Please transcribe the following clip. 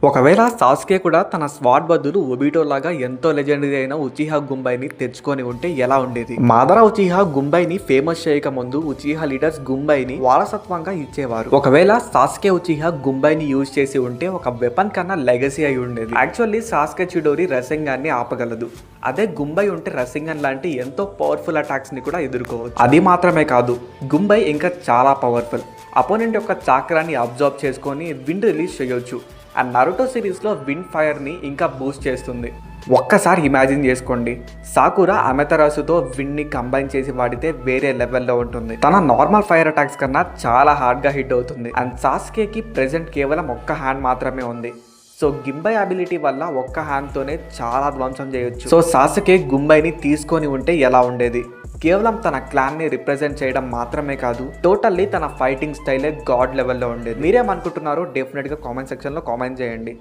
ఒకవేళ సాస్కే కూడా తన స్వాట్ బదులు ఒబిటో లాగా ఎంతో లెజెండరీ అయిన ఉచిహా గుంబైని తెచ్చుకొని ఉంటే ఎలా ఉండేది? మాదరా ఉచిహా గుంబైని ఫేమస్ చేయక ముందు ఉచిహా లీడర్స్ గుంబైని వారసత్వంగా ఇచ్చేవారు. ఒకవేళ సాస్కే ఉచిహా గుంబైని యూజ్ చేసి ఉంటే ఒక వెపన్ కన్నా లెగసీ అయి ఉండేది. యాక్చువల్లీ సాస్కే చిడోరి రసంగాన్ని ఆపగలదు. అదే గుంబై ఉంటే రసింగన్ లాంటి ఎంతో పవర్ఫుల్ అటాక్స్ ని కూడా ఎదుర్కోవచ్చు. అది మాత్రమే కాదు, గుంబై ఇంకా చాలా పవర్ఫుల్. అపోనెంట్ యొక్క చాక్రాన్ని అబ్జర్వ్ చేసుకొని విండ్ రిలీజ్ చేయొచ్చు. అండ్ నరుటో సిరీస్లో విండ్ ఫైర్ని ఇంకా బూస్ట్ చేస్తుంది. ఒక్కసారి ఇమాజిన్ చేసుకోండి, సాకురా అమెతరాసుతో విండ్ని కంబైన్ చేసి వాడితే వేరే లెవెల్లో ఉంటుంది. తన నార్మల్ ఫైర్ అటాక్స్ కన్నా చాలా హార్డ్గా హిట్ అవుతుంది. అండ్ సాస్కేకి ప్రెజెంట్ కేవలం ఒక్క హ్యాండ్ మాత్రమే ఉంది. సో గింబై అబిలిటీ వల్ల ఒక్క హ్యాండ్తోనే చాలా ధ్వంసం చేయొచ్చు. సో సాస్కే గుంబైని తీసుకొని ఉంటే ఎలా ఉండేది? కేవలం తన క్లాన్ని రిప్రజెంట్ చేయడం మాత్రమే కాదు, టోటల్లీ తన ఫైటింగ్ స్టైలే గాడ్ లెవెల్లో ఉండేది. మీరేమనుకుంటున్నారో డెఫినెట్గా కామెంట్ సెక్షన్లో కామెంట్ చేయండి.